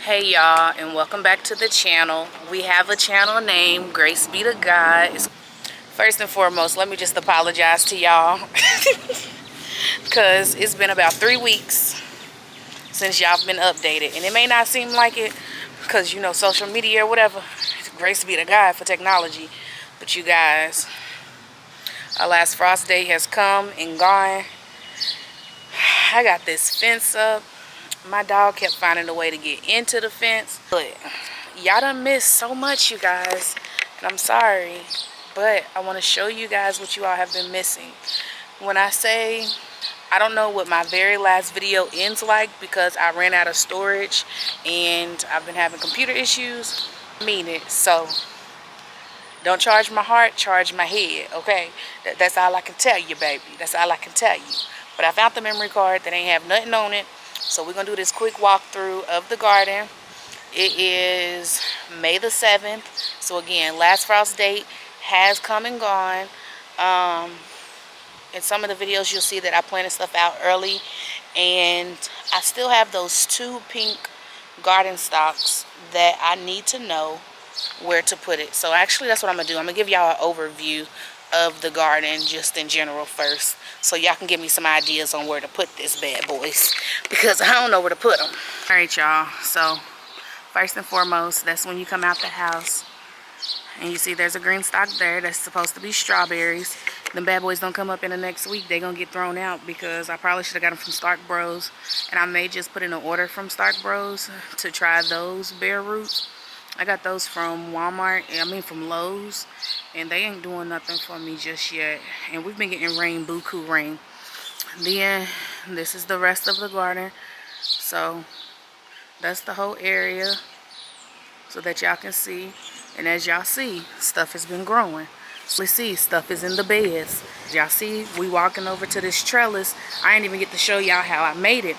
Hey y'all, and welcome back to the channel. We have a channel name, Grace Be to God. First and foremost, let me just apologize to y'all because it's been about 3 weeks since y'all been updated, and it may not seem like it because, you know, social media or whatever. Grace be to God for technology. But you guys, our last frost day has come and gone. I got this fence up. My dog kept finding a way to get into the fence, but y'all done missed so much, you guys, and I'm sorry, but I want to show you guys what you all have been missing. When I say I don't know what my very last video ends like because I ran out of storage and I've been having computer issues, I mean it. So don't charge my heart, charge my head, okay? That's all I can tell you, baby. That's all I can tell you. But I found the memory card that ain't have nothing on it. So we're going to do this quick walkthrough of the garden. It is May the 7th. So again, last frost date has come and gone. In some of the videos, you'll see that I planted stuff out early. And I still have those 2 pink garden stocks that I need to know where to put it. So actually, that's what I'm going to do. I'm going to give y'all an overview of the garden just in general first, so y'all can give me some ideas on where to put this bad boys, because I don't know where to put them. All right, y'all, so first and foremost, that's when you come out the house and you see there's a green stalk there that's supposed to be strawberries. Them bad boys don't come up in the next week. They're gonna get thrown out because I probably should have got them from Stark Bros, and I may just put in an order from Stark Bros to try those bare roots. I got those from Walmart, from Lowe's, and they ain't doing nothing for me just yet. And we've been getting rain, buku rain. Then this is the rest of the garden. So that's the whole area so that y'all can see. And as y'all see, stuff has been growing. We see stuff is in the beds. Y'all see, we walking over to this trellis. I ain't even get to show y'all how I made it,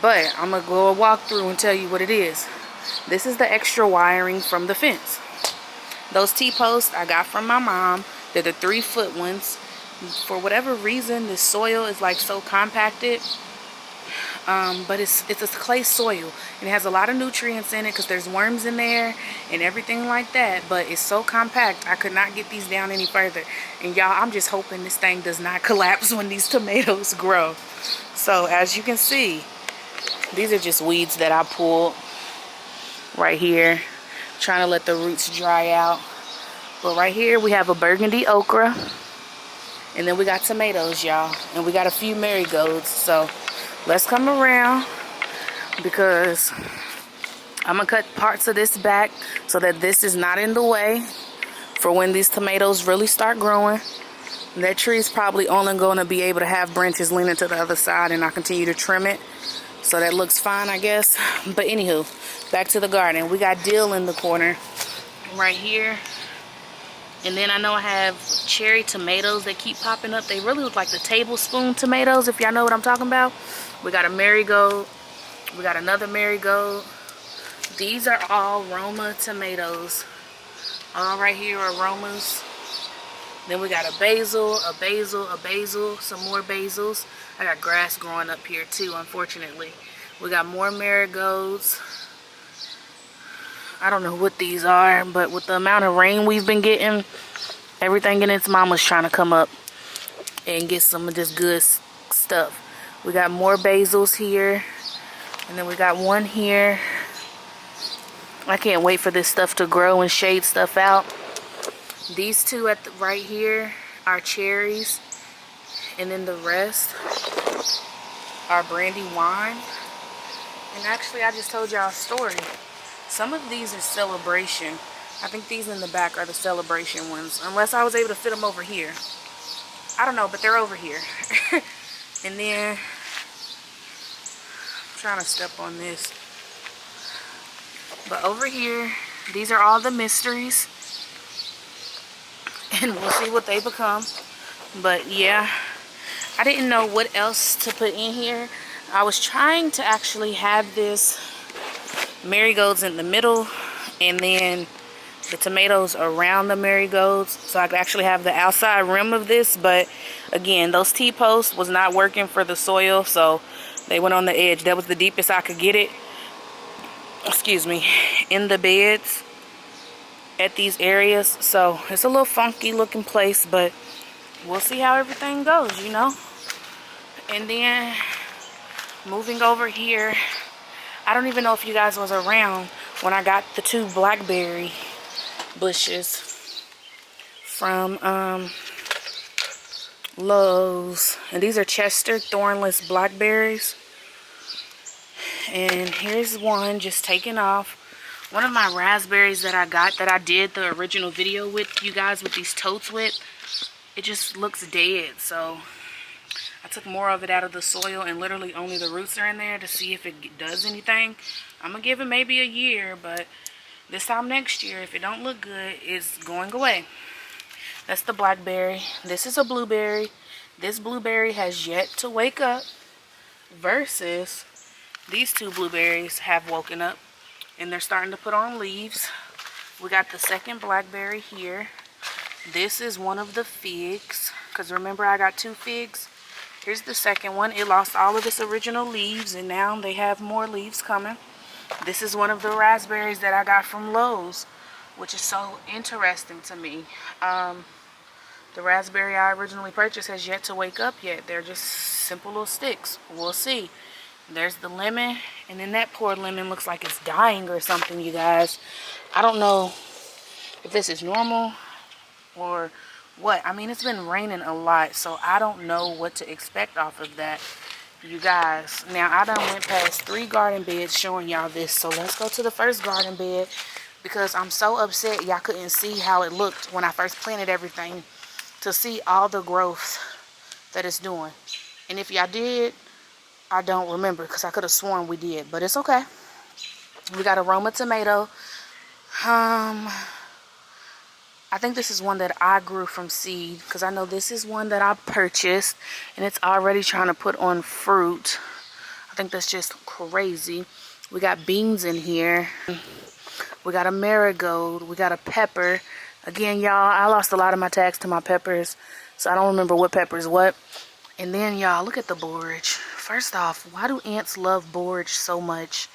but I'm gonna go a walk through and tell you what it is. This is the extra wiring from the fence. Those T-posts I got from my mom. They're the 3-foot ones. For whatever reason, this soil is like so compacted. But it's a clay soil, and it has a lot of nutrients in it because there's worms in there and everything like that. But it's so compact, I could not get these down any further. And y'all, I'm just hoping this thing does not collapse when these tomatoes grow. So as you can see, these are just weeds that I pulled right here, trying to let the roots dry out. But right here we have a burgundy okra, and then we got tomatoes, y'all, and we got a few marigolds. So let's come around, because I'm gonna cut parts of this back so that this is not in the way for when these tomatoes really start growing. That tree is probably only going to be able to have branches leaning to the other side, and I'll continue to trim it. So that looks fine, I guess. But anywho, back to the garden. We got dill in the corner right here. And then I know I have cherry tomatoes that keep popping up. They really look like the tablespoon tomatoes, if y'all know what I'm talking about. We got a marigold. We got another marigold. These are all Roma tomatoes. All right here are Romas. Then we got a basil, a basil, a basil, some more basils. I got grass growing up here too, unfortunately. We got more marigolds. I don't know what these are, but with the amount of rain we've been getting, everything in its mama's trying to come up and get some of this good stuff. We got more basils here, and then we got one here. I can't wait for this stuff to grow and shade stuff out. These two right here are cherries, and then the rest are brandy wine. And actually, I just told y'all a story. Some of these are celebration. I think these in the back are the celebration ones, unless I was able to fit them over here. I don't know, but they're over here. And then, I'm trying to step on this. But over here, these are all the mysteries. And we'll see what they become. But yeah, I didn't know what else to put in here. I was trying to actually have this marigolds in the middle, and then the tomatoes around the marigolds, so I could actually have the outside rim of this. But again, those T-posts was not working for the soil, so they went on the edge. That was the deepest I could get it. excuse me, in the beds at these areas. So it's a little funky looking place, but we'll see how everything goes, you know. And then moving over here, I don't even know if you guys was around when I got the 2 blackberry bushes from Lowe's. And these are Chester thornless blackberries. And here's one just taken off. One of my raspberries that I got, that I did the original video with you guys with these totes with, it just looks dead. So I took more of it out of the soil and literally only the roots are in there to see if it does anything. I'm going to give it maybe a year, but this time next year, if it don't look good, it's going away. That's the blackberry. This is a blueberry. This blueberry has yet to wake up versus these 2 blueberries have woken up and they're starting to put on leaves. We got the second blackberry here. This is one of the figs, because remember I got 2 figs. Here's the second one. It lost all of its original leaves and now they have more leaves coming. This is one of the raspberries that I got from Lowe's, which is so interesting to me. The raspberry I originally purchased has yet to wake up yet. They're just simple little sticks. We'll see. There's the lemon, and then that poor lemon looks like it's dying or something, you guys. I don't know if this is normal or what. I mean, it's been raining a lot, so I don't know what to expect off of that, you guys. Now, I done went past 3 garden beds showing y'all this, so let's go to the first garden bed, because I'm so upset y'all couldn't see how it looked when I first planted everything, to see all the growth that it's doing. And if y'all did, I don't remember, because I could have sworn we did, but it's okay. We got aroma tomato. I think this is one that I grew from seed, because I know this is one that I purchased and it's already trying to put on fruit. I think that's just crazy. We got beans in here. We got a marigold. We got a pepper. Again, y'all, I lost a lot of my tags to my peppers, so I don't remember what pepper is what. And then, y'all, look at the borage. First off, why do ants love borage so much?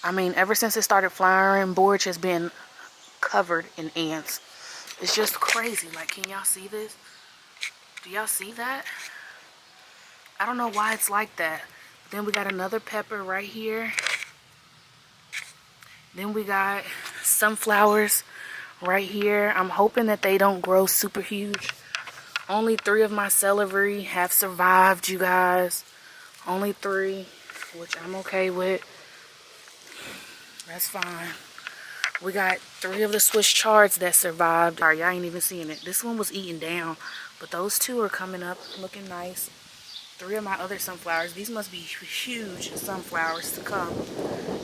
I mean, ever since it started flowering, borage has been covered in ants. It's just crazy. Like, can y'all see this? Do y'all see that? I don't know why it's like that. But then we got another pepper right here. Then we got sunflowers right here. I'm hoping that they don't grow super huge. Only 3 of my celery have survived, you guys. Only 3, which I'm okay with. That's fine. We got 3 of the Swiss chards that survived. Sorry, y'all ain't even seeing it. This one was eaten down, but those 2 are coming up looking nice. 3 of my other sunflowers. These must be huge sunflowers to come.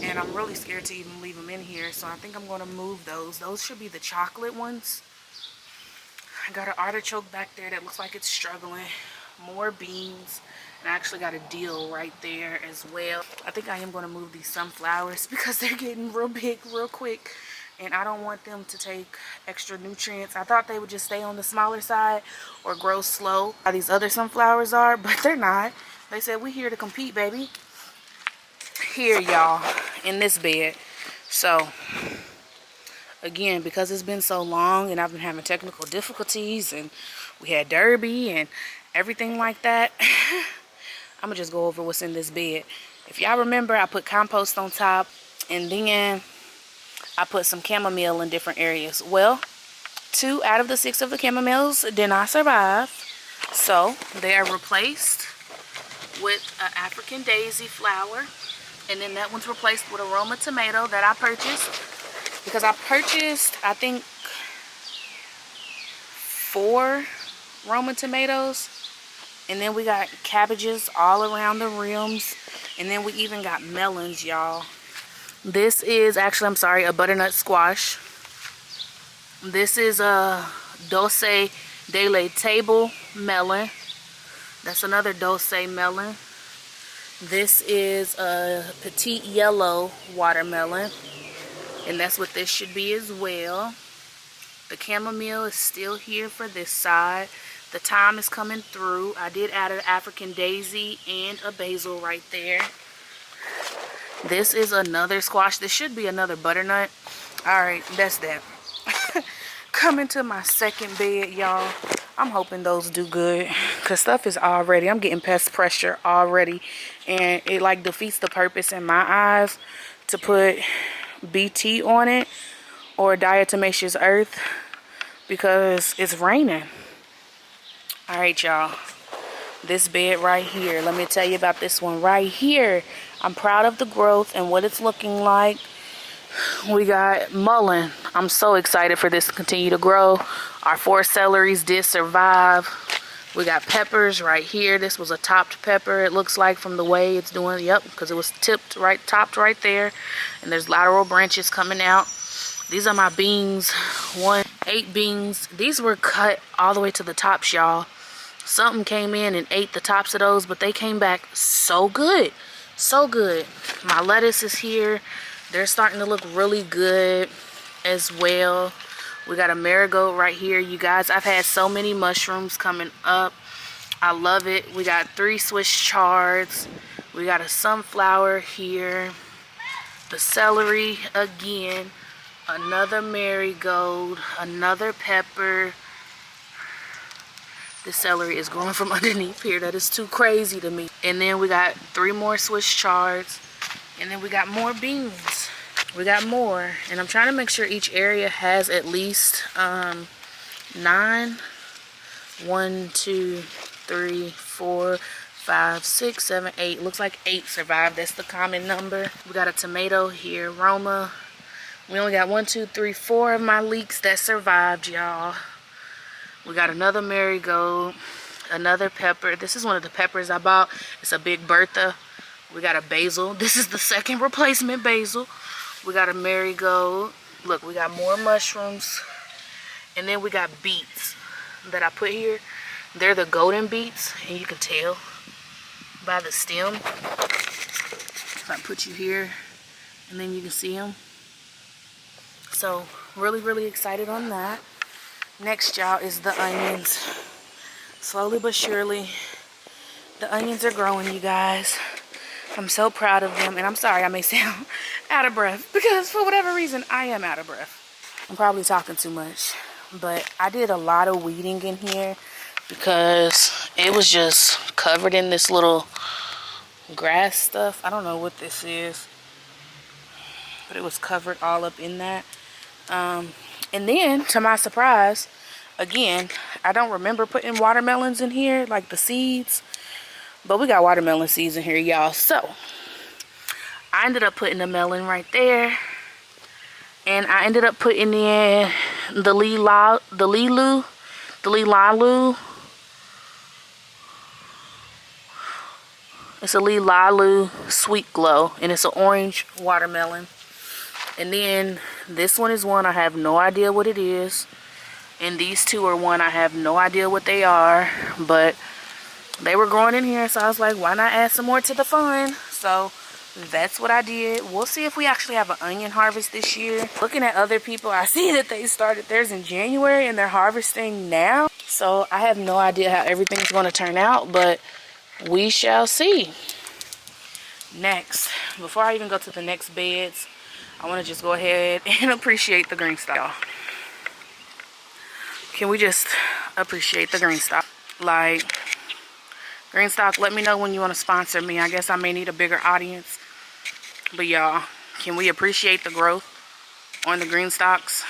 And I'm really scared to even leave them in here, so I think I'm going to move those. Those should be the chocolate ones. I got an artichoke back there that looks like it's struggling. More beans. And I actually got a dill right there as well. I think I am going to move these sunflowers because they're getting real big real quick. And I don't want them to take extra nutrients. I thought they would just stay on the smaller side or grow slow, how these other sunflowers are, but they're not. They said, we here to compete, baby. Here, y'all, in this bed. So, again, because it's been so long and I've been having technical difficulties and we had derby and everything like that, I'm going to just go over what's in this bed. If y'all remember, I put compost on top and then I put some chamomile in different areas. Well, 2 out of the 6 of the chamomiles did not survive. So, they are replaced with an African daisy flower. And then that one's replaced with aroma tomato that I purchased. Because I purchased, I think, 4 Roma tomatoes. And then we got cabbages all around the rims. And then we even got melons, y'all. This is actually, I'm sorry, a butternut squash. This is a dulce de leche melon. That's another dulce melon. This is a petite yellow watermelon. And that's what this should be as well. The chamomile is still here for this side. The thyme is coming through. I did add an African daisy and a basil right there. This is another squash. This should be another butternut. All right, that's that. Coming to my second bed, y'all. I'm hoping those do good, because stuff is already, I'm getting pest pressure already, and it like defeats the purpose in my eyes to put BT on it or diatomaceous earth because it's raining. All right, y'all. This bed right here, let me tell you about this one right here. I'm proud of the growth and what it's looking like. We got mullein. I'm so excited for this to continue to grow. Our 4 celeries did survive. We got peppers right here. This was a topped pepper, it looks like, from the way it's doing. Yep, because it was topped right there. And there's lateral branches coming out. These are my beans. 8 beans. These were cut all the way to the tops, y'all. Something came in and ate the tops of those, but they came back so good. So good. My lettuce is here. They're starting to look really good as well. We got a marigold right here. You guys, I've had so many mushrooms coming up. I love it. We got 3 Swiss chards. We got a sunflower here. The celery again. Another marigold. Another pepper. The celery is growing from underneath here. That is too crazy to me. And then we got 3 more Swiss chards. And then we got more beans. We got more. And I'm trying to make sure each area has at least 9. 1, 2, 3, 4, 5, 6, 7, 8. Looks like 8 survived. That's the common number. We got a tomato here. Roma. We only got 1, 2, 3, 4 of my leeks that survived, y'all. We got another marigold. Another pepper. This is one of the peppers I bought. It's a big Bertha. We got a basil. This is the second replacement basil. We got a marigold. Look, we got more mushrooms. And then we got beets that I put here. They're the golden beets, and you can tell by the stem. If I put you here, and then you can see them. So, really, really excited on that. Next, y'all, is the onions. Slowly but surely, the onions are growing, you guys. I'm so proud of them, and I'm sorry I may sound out of breath, because for whatever reason, I am out of breath. I'm probably talking too much, but I did a lot of weeding in here because it was just covered in this little grass stuff. I don't know what this is, but it was covered all up in that. And then, to my surprise, again, I don't remember putting watermelons in here, like the seeds. But we got watermelon seeds in here, y'all. So, I ended up putting the melon right there. And I ended up putting in the lilalu. It's a lilalu sweet glow. And it's an orange watermelon. And then this one is one I have no idea what it is. And these 2 are one I have no idea what they are. But they were growing in here, so I was like, why not add some more to the fun? So that's what I did. We'll see if we actually have an onion harvest this year. Looking at other people, I see that they started theirs in January and they're harvesting now. So I have no idea how everything's going to turn out, but we shall see. Next, before I even go to the next beds, I want to just go ahead and appreciate the green stock. Can we just appreciate the green stock? Like, green stock, let me know when you want to sponsor me. I guess I may need a bigger audience. But y'all, can we appreciate the growth on the green stalks?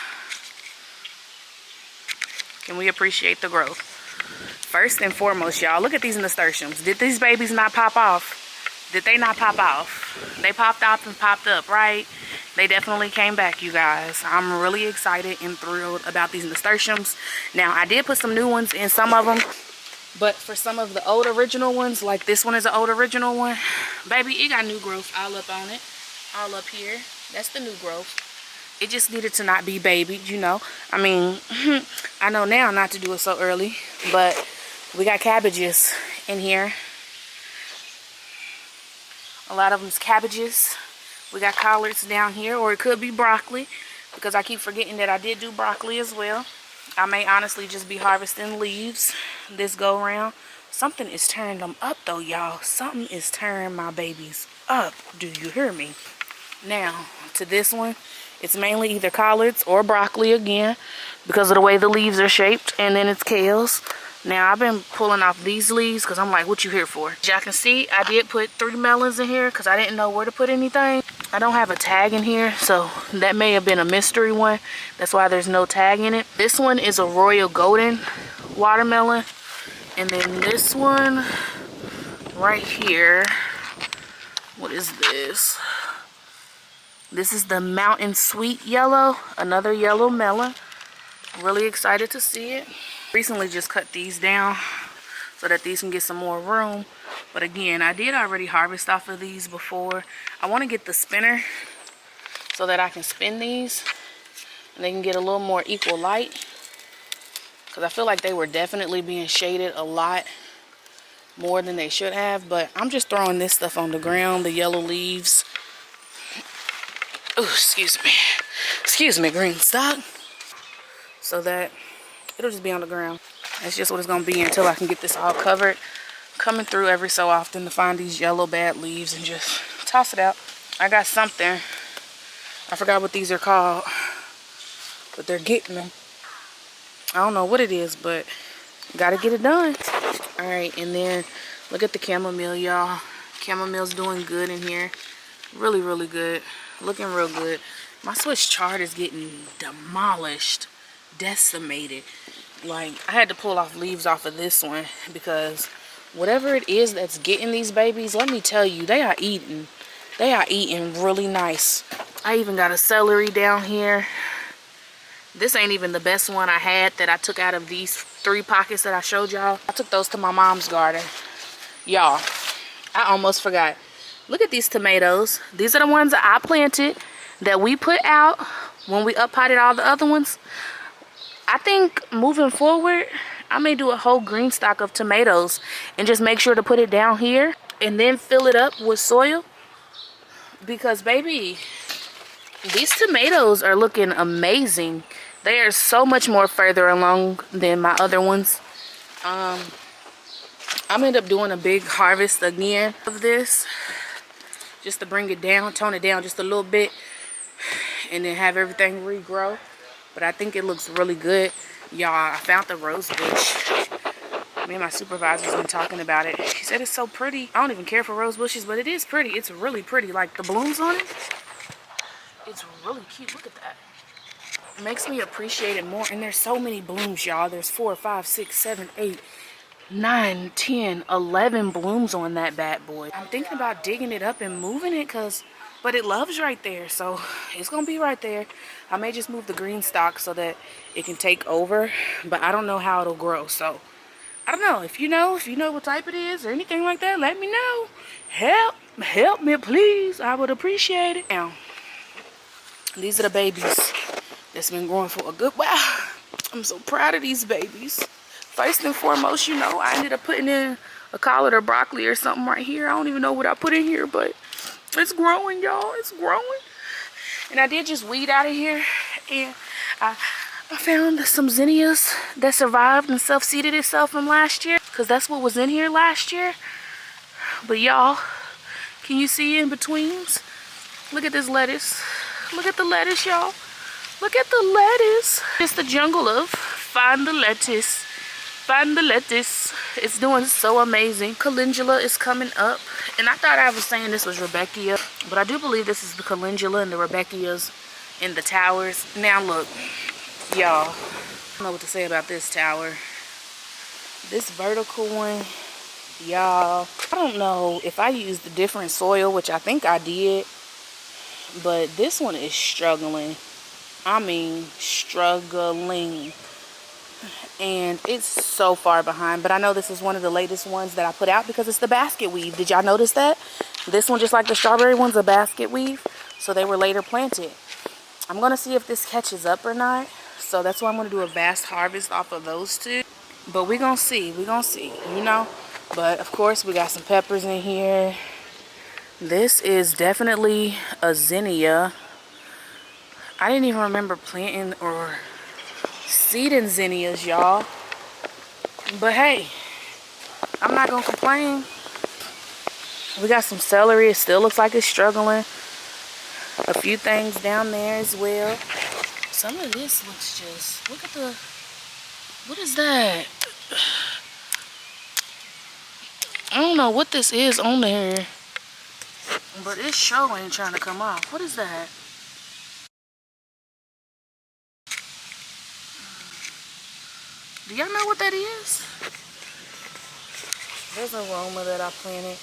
Can we appreciate the growth? First and foremost, y'all, look at these nasturtiums. Did these babies not pop off? Did they not pop off? They popped off and popped up, right? They definitely came back, you guys. I'm really excited and thrilled about these nasturtiums. Now, I did put some new ones in some of them. But for some of the old original ones, like this one is an old original one, baby, it got new growth all up on it. All up here. That's the new growth. It just needed to not be babied, you know. I mean, I know now not to do it so early. But we got cabbages in here. A lot of them's cabbages. We got collards down here, or it could be broccoli, because I keep forgetting that I did do broccoli as well. I may honestly just be harvesting leaves this go around. Something is turning them up though, y'all. Something is turning my babies up. Do you hear me? Now, to this one, it's mainly either collards or broccoli again because of the way the leaves are shaped, and then it's kales. Now, I've been pulling off these leaves because I'm like, what you here for? As y'all can see, I did put 3 melons in here because I didn't know where to put anything. I don't have a tag in here, so that may have been a mystery one. That's why there's no tag in it. This one is a Royal Golden watermelon. And then this one right here, what is this? This is the Mountain Sweet Yellow, another yellow melon. Really excited to see it. Recently just cut these down so that these can get some more room. But again, I did already harvest off of these before. I want to get the spinner so that I can spin these and they can get a little more equal light. Because I feel like they were definitely being shaded a lot more than they should have. But I'm just throwing this stuff on the ground, the yellow leaves. Oh, excuse me. Excuse me, green stock. So that it'll just be on the ground. That's just what it's going to be until I can get this all covered. Coming through every so often to find these yellow bad leaves and just toss it out. I got something. I forgot what these are called. But they're getting them. I don't know what it is, but gotta get it done. Alright, and then look at the chamomile, y'all. Chamomile's doing good in here. Really, really good. Looking real good. My Swiss chard is getting demolished. Decimated. Like, I had to pull off leaves off of this one because whatever it is that's getting these babies, let me tell you, they are eating. They are eating really nice. I even got a celery down here. This ain't even the best one I had that I took out of these 3 pockets that I showed y'all. I took those to my mom's garden. Y'all, I almost forgot. Look at these tomatoes. These are the ones that I planted that we put out when we up-potted all the other ones. I think moving forward, I may do a whole green stock of tomatoes and just make sure to put it down here and then fill it up with soil. Because, baby, these tomatoes are looking amazing. They are so much more further along than my other ones. I'm end up doing a big harvest again of this just to bring it down, tone it down just a little bit, and then have everything regrow. But I think it looks really good. Y'all, I found the rose bush. Me and my supervisor's been talking about it. She said it's so pretty. I don't even care for rose bushes, but it is pretty. It's really pretty. Like the blooms on it, it's really cute. Look at that. It makes me appreciate it more. And there's so many blooms, y'all. There's 4, 5, 6, 7, 8, 9, 10, 11 blooms on that bad boy. I'm thinking about digging it up and moving it but it loves right there, so it's gonna be right there. I may just move the green stock so that it can take over, but I don't know how it'll grow. So I don't know. If you know what type it is or anything like that, let me know. Help me, please. I would appreciate it. Now, these are the babies that's been growing for a good while. I'm so proud of these babies. First and foremost, I ended up putting in a collard or broccoli or something right here. I don't even know what I put in here, but it's growing, y'all. It's growing. And I did just weed out of here. And I found some zinnias that survived and self-seeded itself from last year. Because that's what was in here last year. But y'all, can you see in betweens? Look at this lettuce. Look at the lettuce, y'all. Look at the lettuce. It's the jungle of find the lettuce. Find the lettuce. It's doing so amazing. Calendula is coming up. And I thought I was saying this was Rebecca, but I do believe this is the calendula and the Rebecca's in the towers. Now look, y'all, I don't know what to say about this tower. This vertical one, y'all, I don't know if I used a different soil, which I think I did, but this one is struggling. I mean, struggling. And it's so far behind, but I know this is one of the latest ones that I put out because it's the basket weave. Did y'all notice that? This one, just like the strawberry one's a basket weave, so they were later planted. I'm gonna see if this catches up or not, so that's why I'm gonna do a vast harvest off of those 2. But we're gonna see, but of course we got some peppers in here. This is definitely a zinnia. I didn't even remember planting or seeding zinnias, y'all. But hey, I'm not gonna complain. We got some celery. It still looks like it's struggling. A few things down there as well. Some of this looks just, look at the, what is that? I don't know what this is on there, but it sure ain't trying to come off. What is that? Do y'all know what that is? There's a aroma that I planted,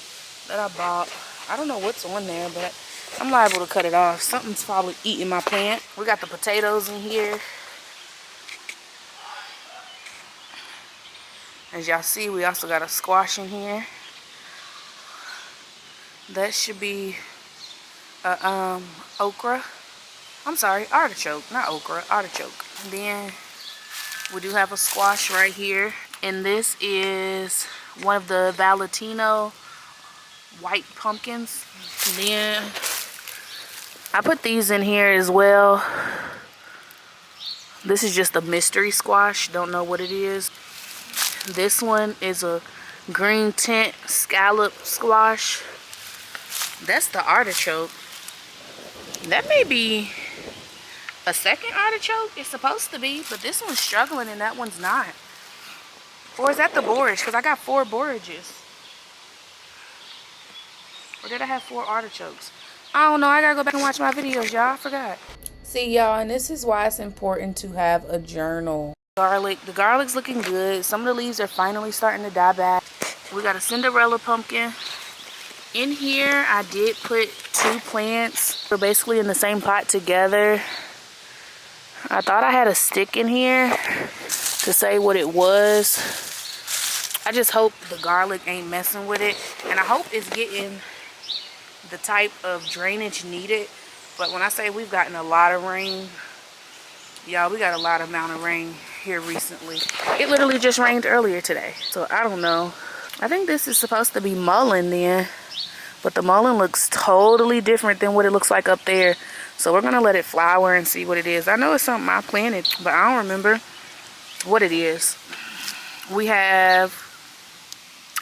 that I bought. I don't know what's on there, but I'm liable to cut it off. Something's probably eating my plant. We got the potatoes in here. As y'all see, we also got a squash in here. That should be a okra. I'm sorry, artichoke, not okra, artichoke. And then we do have a squash right here. And this is one of the Valentino white pumpkins. And then I put these in here as well. This is just a mystery squash. Don't know what it is. This one is a green tint scallop squash. That's the artichoke. That may be a second artichoke. It's supposed to be, but this one's struggling and that one's not. Or is that the borage? Because I got 4 borages. Or did I have 4 artichokes? I don't know. I gotta go back and watch my videos, y'all. I forgot. See, y'all, and this is why it's important to have a journal. Garlic. The garlic's looking good. Some of the leaves are finally starting to die back. We got a Cinderella pumpkin. In here, I did put 2 plants. They're basically in the same pot together. I thought I had a stick in here to say what it was. I just hope the garlic ain't messing with it. And I hope it's getting the type of drainage needed. But when I say we've gotten a lot of rain, y'all, we got a lot amount of rain here recently. It literally just rained earlier today. So I don't know. I think this is supposed to be mullein then. But the mullein looks totally different than what it looks like up there. So we're going to let it flower and see what it is. I know it's something I planted, but I don't remember what it is. We have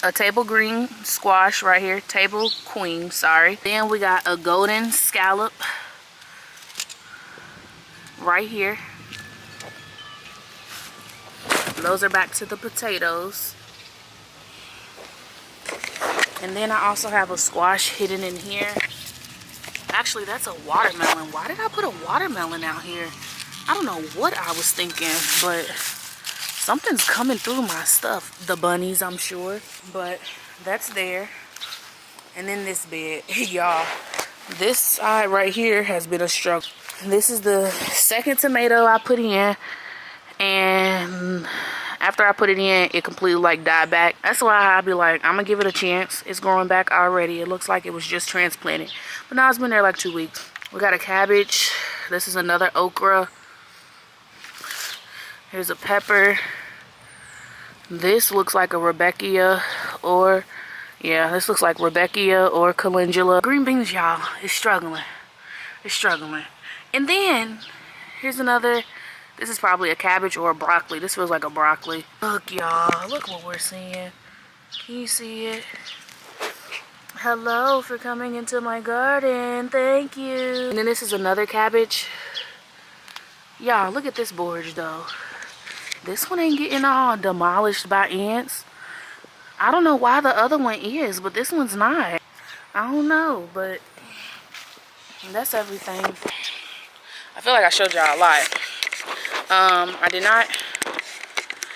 a table green squash right here. Table queen, sorry. Then we got a golden scallop right here. Those are back to the potatoes. And then I also have a squash hidden in here. Actually, that's a watermelon. Why did I put a watermelon out here? I don't know what I was thinking, but something's coming through my stuff. The bunnies, I'm sure. But that's there. And then this bed. Y'all, this side right here has been a struggle. This is the second tomato I put in. And after I put it in, it completely like died back. That's why I'll be like, I'm gonna give it a chance. It's growing back already. It looks like it was just transplanted. But now it's been there like 2 weeks. We got a cabbage. This is another okra. Here's a pepper. This looks like a Rebecca or, yeah, this looks like Rebecca or calendula. Green beans, y'all, is struggling. It's struggling. And then, here's another. This is probably a cabbage or a broccoli. This feels like a broccoli. Look, y'all. Look what we're seeing. Can you see it? Hello for coming into my garden. Thank you. And then this is another cabbage. Y'all, look at this borage, though. This one ain't getting all demolished by ants. I don't know why the other one is, but this one's not. I don't know, but that's everything. I feel like I showed y'all a lot. I did not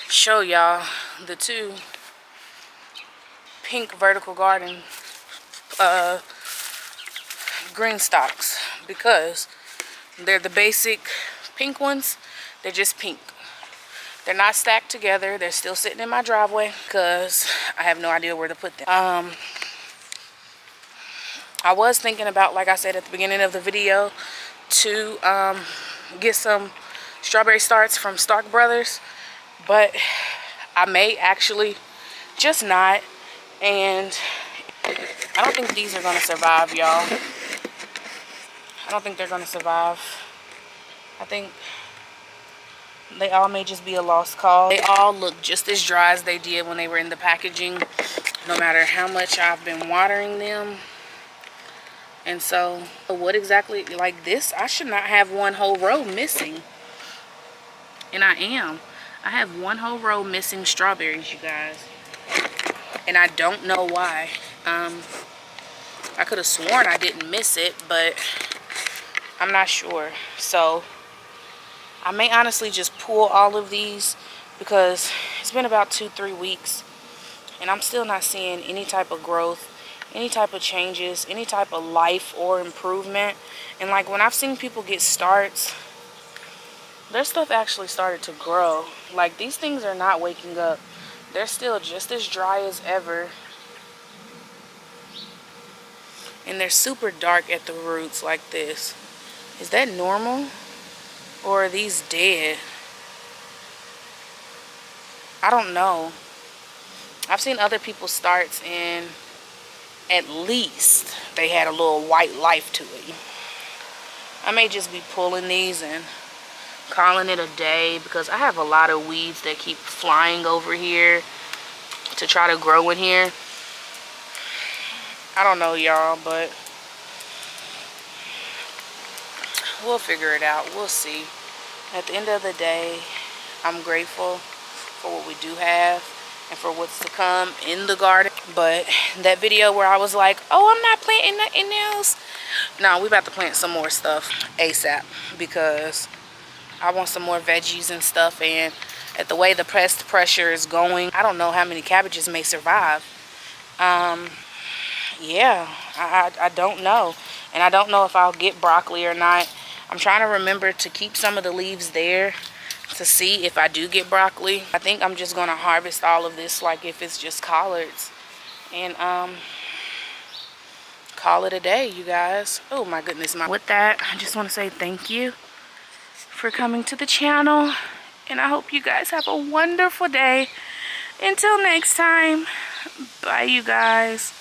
show y'all the 2 pink vertical garden green stalks because they're the basic pink ones. They're just pink. They're not stacked together. They're still sitting in my driveway because I have no idea where to put them. I was thinking about, like I said at the beginning of the video, to get some strawberry starts from Stark Brothers, but I may actually just not. And I don't think these are gonna survive, y'all. I don't think they're gonna survive. I think They all may just be a lost cause. They all look just as dry as they did when they were in the packaging, no matter how much I've been watering them. And so, what exactly, like this, I should not have one whole row missing. And I am. I have one whole row missing strawberries, you guys. And I don't know why. I could have sworn I didn't miss it, but I'm not sure. So I may honestly just pull all of these because it's been about 2-3 weeks and I'm still not seeing any type of growth, any type of changes, any type of life or improvement. And like when I've seen people get starts, their stuff actually started to grow. Like these things are not waking up. They're still just as dry as ever. And they're super dark at the roots like this. Is that normal? Or are these dead? I don't know. I've seen other people's starts and at least they had a little white life to it. I may just be pulling these and calling it a day because I have a lot of weeds that keep flying over here to try to grow in here. I don't know, y'all, but we'll figure it out. We'll see. At the end of the day, I'm grateful for what we do have and for what's to come in the garden. But that video where I was like, oh, I'm not planting nothing else. No, we about to plant some more stuff ASAP because I want some more veggies and stuff. And at the way the pest pressure is going, I don't know how many cabbages may survive. Yeah, I don't know. And I don't know if I'll get broccoli or not. I'm trying to remember to keep some of the leaves there to see if I do get broccoli. I think I'm just going to harvest all of this like if it's just collards. And call it a day, you guys. Oh my goodness. With that, I just want to say thank you for coming to the channel. And I hope you guys have a wonderful day. Until next time. Bye, you guys.